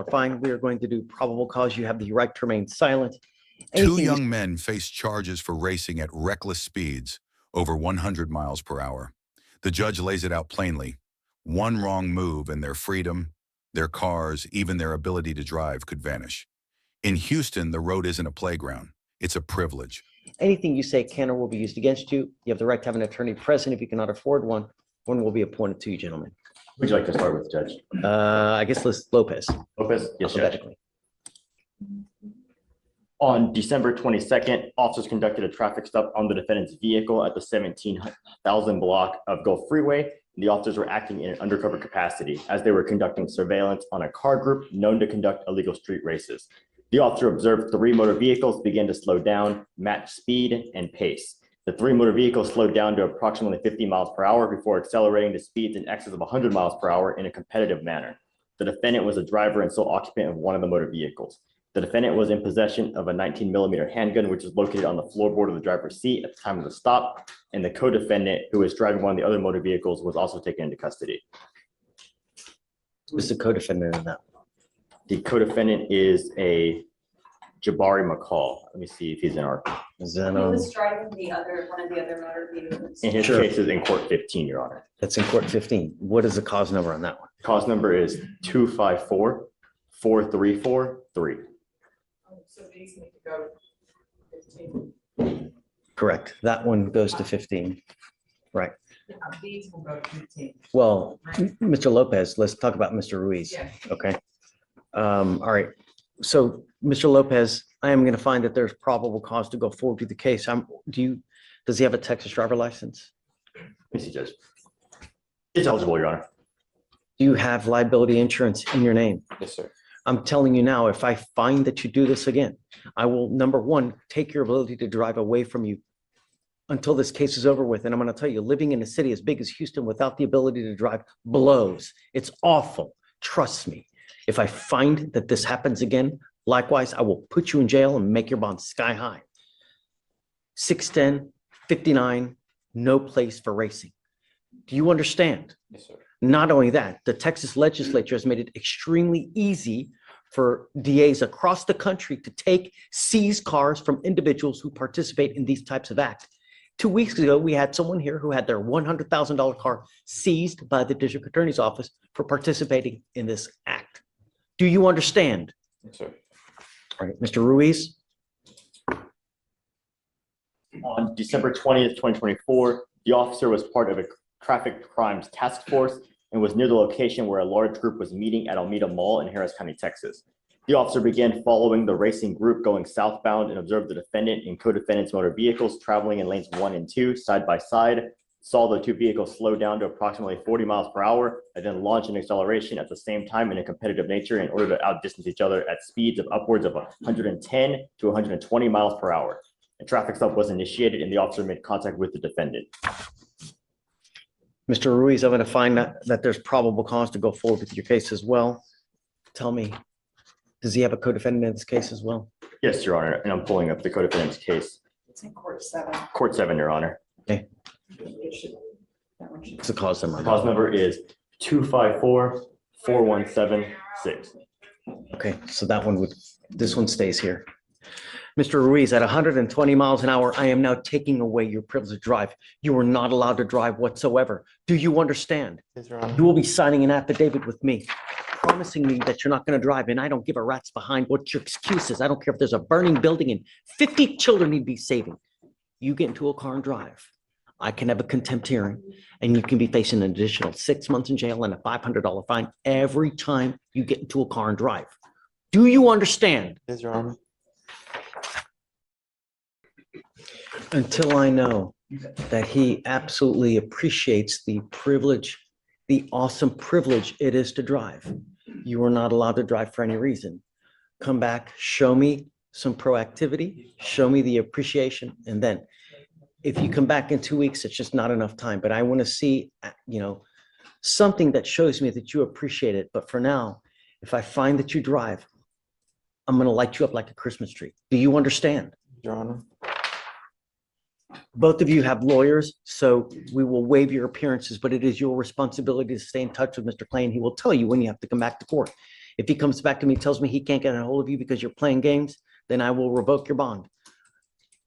Fine, we are going to do probable cause. You have the right to remain silent. Two young men face charges for racing at reckless speeds over 100 miles per hour. The judge lays it out plainly. One wrong move and their freedom, their cars, even their ability to drive could vanish. In Houston, the road isn't a playground. It's a privilege. Anything you say can or will be used against you. You have the right to have an attorney present. If you cannot afford one, one will be appointed to you, gentlemen. Would you like to start with, Judge? I guess Lopez. Lopez? Yes, Judge. Alphabetically. On December 22nd, officers conducted a traffic stop on the defendant's vehicle at the 17,000 block of Gulf Freeway. The officers were acting in an undercover capacity as they were conducting surveillance on a car group known to conduct illegal street races. The officer observed 3 motor vehicles begin to slow down, match speed, and pace. The 3 motor vehicles slowed down to approximately 50 miles per hour before accelerating to speeds in excess of 100 miles per hour in a competitive manner. The defendant was a driver and sole occupant of one of the motor vehicles. The defendant was in possession of a 19mm handgun, which was located on the floorboard of the driver's seat at the time of the stop, and the co-defendant, who was driving one of the other motor vehicles, was also taken into custody. Who's the co-defendant in that? The co-defendant is a Jabari McCall. Let me see if he's in our. Is that He was driving one of the other motor vehicles. In his Sure. case is in court 15, Your Honor. That's in court 15. What is the cause number on that one? Cause number is 254-4343. So these need to go 15. Correct. That one goes to 15. Right. These will go to 15. Well, Mr. Lopez, let's talk about Mr. Ruiz. Yeah. Okay. All right. So, Mr. Lopez, I am going to find that there's probable cause to go forward with the case. Does he have a Texas driver license? Let me see, Judge. It's eligible, Your Honor. Do you have liability insurance in your name? Yes, sir. I'm telling you now, if I find that you do this again, I will, number one, take your ability to drive away from you until this case is over with. And I'm going to tell you, living in a city as big as Houston without the ability to drive blows. It's awful. Trust me. If I find that this happens again, likewise, I will put you in jail and make your bond sky high. 610, 59, no place for racing. Do you understand? Yes, sir. Not only that, the Texas legislature has made it extremely easy for DAs across the country to take seized cars from individuals who participate in these types of acts. 2 weeks ago, we had someone here who had their $100,000 car seized by the district attorney's office for participating in this act. Do you understand? Yes, sir. All right, Mr. Ruiz. On December 20th, 2024, the officer was part of a traffic crimes task force and was near the location where a large group was meeting at Alameda Mall in Harris County, Texas. The officer began following the racing group going southbound and observed the defendant and co-defendant's motor vehicles traveling in lanes 1 and 2 side by side, saw the 2 vehicles slow down to approximately 40 miles per hour, and then launch an acceleration at the same time in a competitive nature in order to outdistance each other at speeds of upwards of 110 to 120 miles per hour. A traffic stop was initiated and the officer made contact with the defendant. Mr. Ruiz, I'm going to find that there's probable cause to go forward with your case as well. Tell me, does he have a co-defendant in this case as well? Yes, Your Honor, and I'm pulling up the co-defendant's case. It's in court 7. Court 7, Your Honor. Okay. It should- that one should- What's the cause number? Cause number is 254-4176. Okay, so this one stays here. Mr. Ruiz, at 120 miles an hour, I am now taking away your privilege to drive. You are not allowed to drive whatsoever. Do you understand? Yes, Your Honor. You will be signing an affidavit with me, promising me that you're not going to drive, and I don't give a rat's behind what your excuse is. I don't care if there's a burning building and 50 children need to be saving. You get into a car and drive. I can have a contempt hearing, and you can be facing an additional 6 months in jail and a $500 fine every time you get into a car and drive. Do you understand? Yes, Your Honor. Until I know that he absolutely appreciates the privilege, the awesome privilege it is to drive. You are not allowed to drive for any reason. Come back, show me some proactivity, show me the appreciation, and then if you come back in 2 weeks, it's just not enough time. But I want to see, something that shows me that you appreciate it. But for now, if I find that you drive, I'm going to light you up like a Christmas tree. Do you understand? Your Honor. Both of you have lawyers, so we will waive your appearances, but it is your responsibility to stay in touch with Mr. Clay, and he will tell you when you have to come back to court. If he comes back to me, tells me he can't get a hold of you because you're playing games, then I will revoke your bond.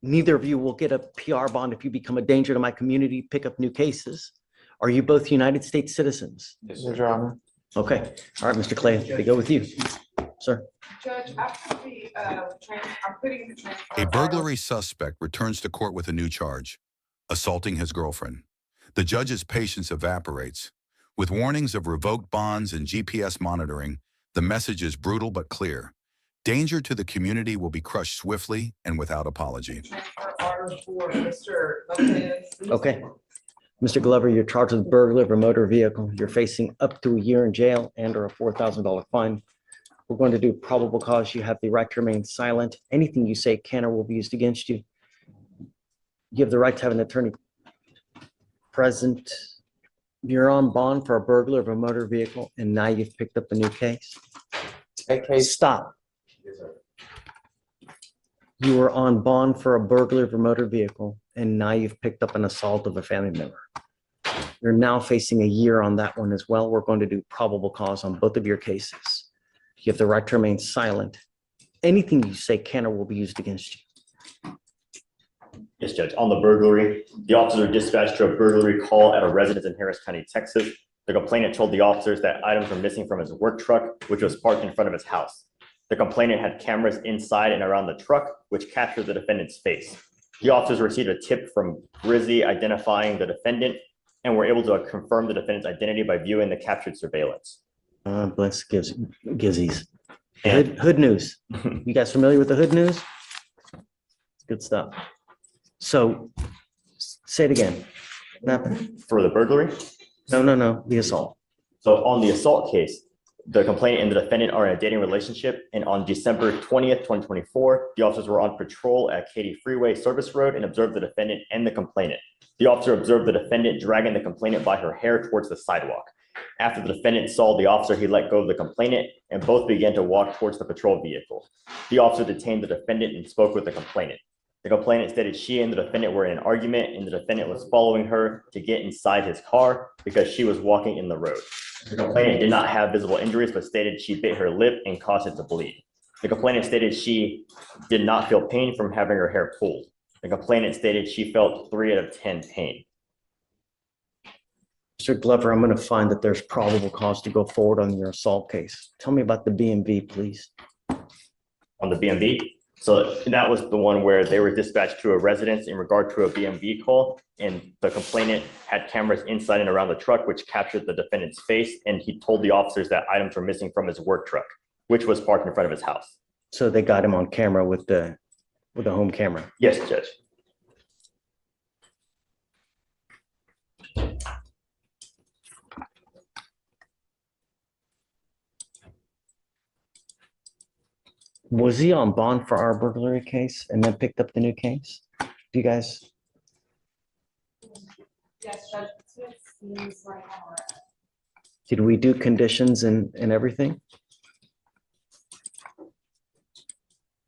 Neither of you will get a PR bond if you become a danger to my community, pick up new cases. Are you both United States citizens? Yes, Your Honor. Okay. All right, Mr. Clay, they go with you, sir. Judge, after the, I'm putting the transfer. A burglary suspect returns to court with a new charge, assaulting his girlfriend. The judge's patience evaporates. With warnings of revoked bonds and GPS monitoring, the message is brutal but clear. Danger to the community will be crushed swiftly and without apology. Transfer order for Mr. Lopez. Okay. Mr. Glover, you're charged with burglary of a motor vehicle. You're facing up to a year in jail and or a $4,000 fine. We're going to do probable cause. You have the right to remain silent. Anything you say can or will be used against you. You have the right to have an attorney present. You're on bond for a burglary of a motor vehicle, and now you've picked up a new case. That case, Stop. You were on bond for a burglary of a motor vehicle, and now you've picked up an assault of a family member. You're now facing a year on that one as well. We're going to do probable cause on both of your cases. You have the right to remain silent. Anything you say can or will be used against you. Yes, Judge. On the burglary, the officers were dispatched to a burglary call at a residence in Harris County, Texas. The complainant told the officers that items were missing from his work truck, which was parked in front of his house. The complainant had cameras inside and around the truck, which captured the defendant's face. The officers received a tip from Grizzy identifying the defendant and were able to confirm the defendant's identity by viewing the captured surveillance. Bless Gizzies. Hood news. You guys familiar with the hood news? It's good stuff. So say it again. What happened? For the burglary, No, the assault. so on the assault case, the complainant and the defendant are in a dating relationship, and on December 20th, 2024, the officers were on patrol at Katy Freeway Service Road and observed the defendant and the complainant. The officer observed the defendant dragging the complainant by her hair towards the sidewalk. After the defendant saw the officer, he let go of the complainant, and both began to walk towards the patrol vehicle. The officer detained the defendant and spoke with the complainant. The complainant stated she and the defendant were in an argument, and the defendant was following her to get inside his car because she was walking in the road. The complainant did not have visible injuries, but stated she bit her lip and caused it to bleed. The complainant stated she did not feel pain from having her hair pulled. The complainant stated she felt 3 out of 10 pain. Mr. Glover, I'm going to find that there's probable cause to go forward on your assault case. Tell me about the BMV, please. On the BMV. So that was the one where they were dispatched to a residence in regard to a BMV call, and the complainant had cameras inside and around the truck, which captured the defendant's face, and he told the officers that items were missing from his work truck, which was parked in front of his house. So they got him on camera with the home camera. Yes, Judge. Was he on bond for our burglary case and then picked up the new case? Do you guys? Yes, Judge, it seems like our Did we do conditions and everything?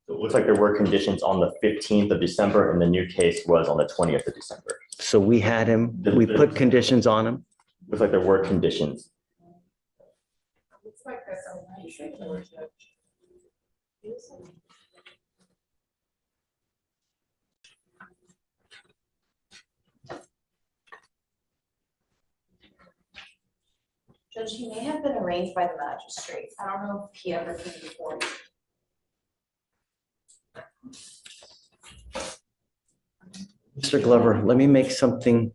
It looks like there were conditions on the 15th of December, and the new case was on the 20th of December. So we had him, we put conditions on him. Looks like there were conditions. Looks like that's a nice Judge. Judge, he may have been arraigned by the magistrate. I don't know if he ever came before. Mr. Glover, let me make something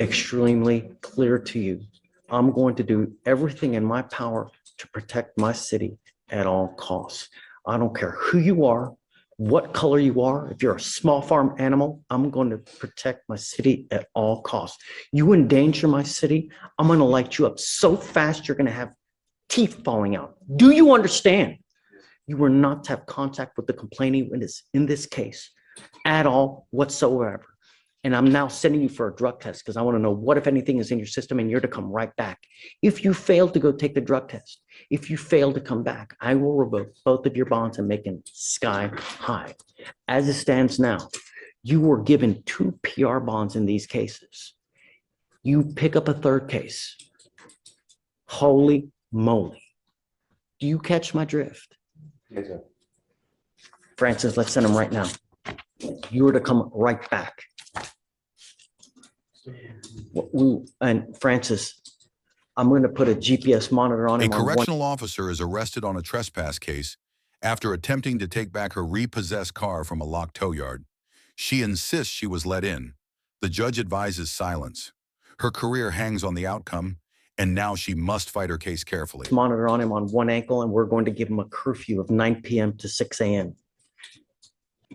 extremely clear to you. I'm going to do everything in my power to protect my city at all costs. I don't care who you are, what color you are. If you're a small farm animal, I'm going to protect my city at all costs. You endanger my city, I'm going to light you up so fast you're going to have teeth falling out. Do you understand? You were not to have contact with the complainant in this case at all whatsoever. And I'm now sending you for a drug test because I want to know what, if anything, is in your system, and you're to come right back. If you fail to go take the drug test, if you fail to come back, I will revoke both of your bonds and make them sky high. As it stands now, you were given 2 PR bonds in these cases. You pick up a third case. Holy moly. Do you catch my drift? Yes, sir. Francis, let's send him right now. You were to come right back. And Francis, I'm going to put a GPS monitor on A him on one. correctional officer is arrested on a trespass case after attempting to take back her repossessed car from a locked tow yard. She insists she was let in. The judge advises silence. Her career hangs on the outcome, and now she must fight her case carefully. Monitor on him on one ankle, and we're going to give him a curfew of 9 p.m. to 6 a.m.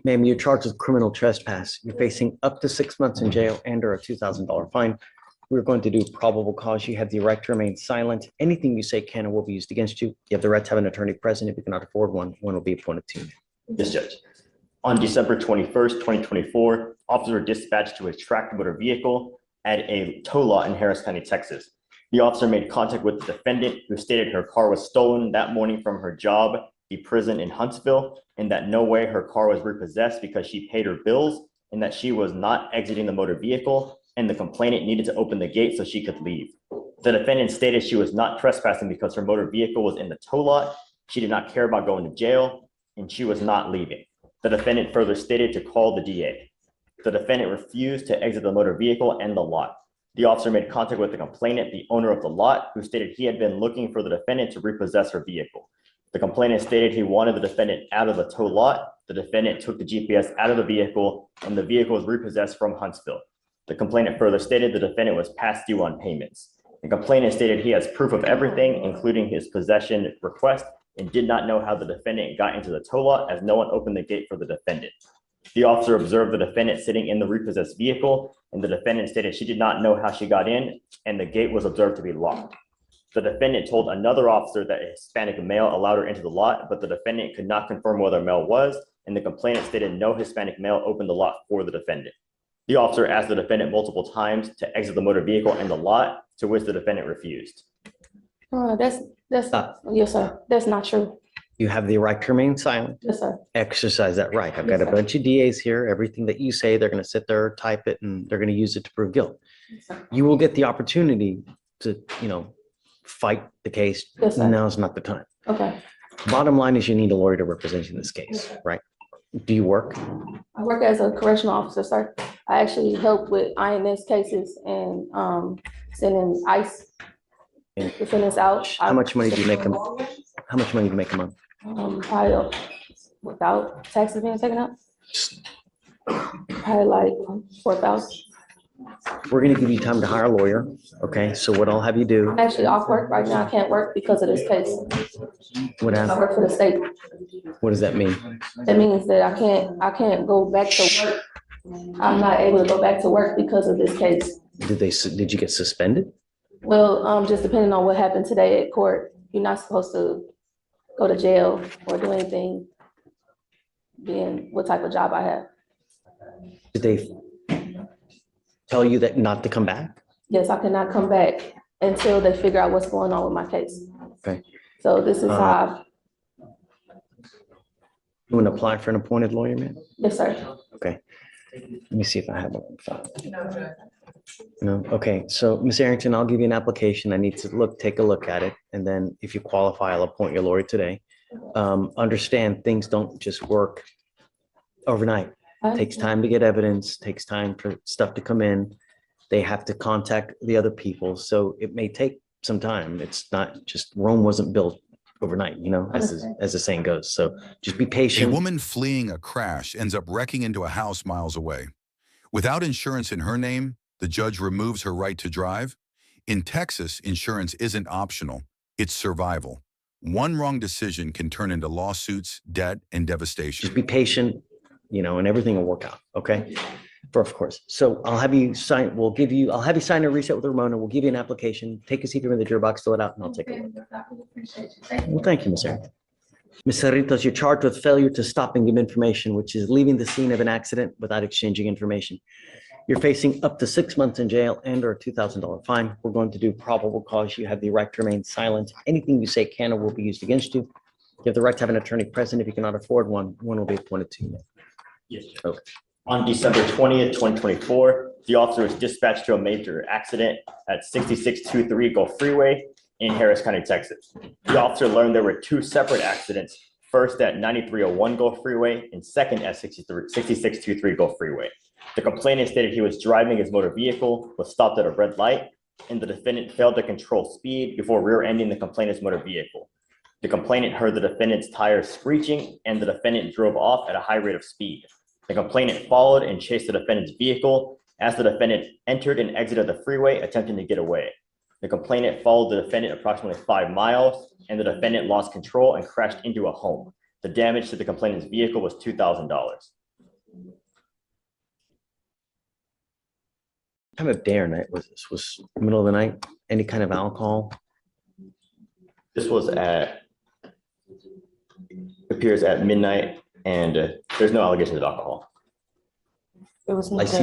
Ma'am, you're charged with criminal trespass. You're facing up to 6 months in jail and or a $2,000 fine. We're going to do probable cause. You have the right to remain silent. Anything you say can and will be used against you. You have the right to have an attorney present. If you cannot afford one, one will be appointed to you. Yes, Judge. On December 21st, 2024, officers were dispatched to a tracked motor vehicle at a tow lot in Harris County, Texas. The officer made contact with the defendant, who stated her car was stolen that morning from her job, the prison in Huntsville, and that no way her car was repossessed because she paid her bills, and that she was not exiting the motor vehicle, and the complainant needed to open the gate so she could leave. The defendant stated she was not trespassing because her motor vehicle was in the tow lot, she did not care about going to jail, and she was not leaving. The defendant further stated to call the DA. The defendant refused to exit the motor vehicle and the lot. The officer made contact with the complainant, the owner of the lot, who stated he had been looking for the defendant to repossess her vehicle. The complainant stated he wanted the defendant out of the tow lot. The defendant took the GPS out of the vehicle, and the vehicle was repossessed from Huntsville. The complainant further stated the defendant was past due on payments. The complainant stated he has proof of everything, including his possession request, and did not know how the defendant got into the tow lot as no one opened the gate for the defendant. The officer observed the defendant sitting in the repossessed vehicle, and the defendant stated she did not know how she got in, and the gate was observed to be locked. The defendant told another officer that a Hispanic male allowed her into the lot, but the defendant could not confirm whether a male was, and the complainant stated no Hispanic male opened the lot for the defendant. The officer asked the defendant multiple times to exit the motor vehicle and the lot, to which the defendant refused. That's Stop. yes, sir. That's not true. You have the right to remain silent. Yes, sir. Exercise that right. I've got a Yes, sir. bunch of DAs here. Everything that you say, they're going to sit there, type it, and they're going to use it to prove guilt. Yes, sir. You will get the opportunity to, fight the case. Yes, sir. Now's not the time. Okay. Bottom line is you need a lawyer to represent you in this case, right? Do you work? I work as a correctional officer, sir. I actually help with INS cases and sending ICE And defendants out. how much money do you make How much money do you make a month? Probably without taxes being taken out. Probably like 4,000. We're going to give you time to hire a lawyer. Okay, so what I'll have you do, I'm actually off work right now. I can't work because of this case. what I happened? work for the state. What does that mean? That means that I can't go back to work. I'm not able to go back to work because of this case. Did you get suspended? Well, just depending on what happened today at court, you're not supposed to go to jail or do anything, being what type of job I have. Did they tell you that not to come back? Yes, I cannot come back until they figure out what's going on with my case. Okay. So this is how, You want to apply for an appointed lawyer, man? yes, sir. Okay. Let me see if I have one on file. No, okay, so Ms. Arrington, I'll give you an application. I need to take a look at it. And then if you qualify, I'll appoint your lawyer today. Understand things don't just work overnight. It takes time to get evidence, takes time for stuff to come in. They have to contact the other people. So it may take some time. It's not just Rome wasn't built overnight, as the saying goes. So just be A patient. woman fleeing a crash ends up wrecking into a house miles away. Without insurance in her name, the judge removes her right to drive. In Texas, insurance isn't optional, it's survival. One wrong decision can turn into lawsuits, debt, and devastation. Just be patient, and everything will work out, okay? Of course. So I'll have you sign, I'll have you sign a reset with Ramona. We'll give you an application. Take a seat here in the juror box, fill it out, and I'll take a look. Well, thank you, Ms. Arrington. Ms. Cerritos, you're charged with failure to stop and give information, which is leaving the scene of an accident without exchanging information. You're facing up to 6 months in jail and or a $2,000 fine. We're going to do probable cause. You have the right to remain silent. Anything you say can or will be used against you. You have the right to have an attorney present. If you cannot afford one, one will be appointed to you. Yes. Okay. On December 20th, 2024, the officer was dispatched to a major accident at 6623 Gulf Freeway in Harris County, Texas. The officer learned there were two separate accidents, first at 9301 Gulf Freeway and second at 6623 Gulf Freeway. The complainant stated he was driving his motor vehicle, was stopped at a red light, and the defendant failed to control speed before rear-ending the complainant's motor vehicle. The complainant heard the defendant's tires screeching, and the defendant drove off at a high rate of speed. The complainant followed and chased the defendant's vehicle as the defendant entered and exited the freeway, attempting to get away. The complainant followed the defendant approximately 5 miles, and the defendant lost control and crashed into a home. The damage to the complainant's vehicle was $2,000. What time of day or night was this? Was middle of the night? Any kind of alcohol? This was appears at midnight, and there's no allegations of alcohol. It was no License?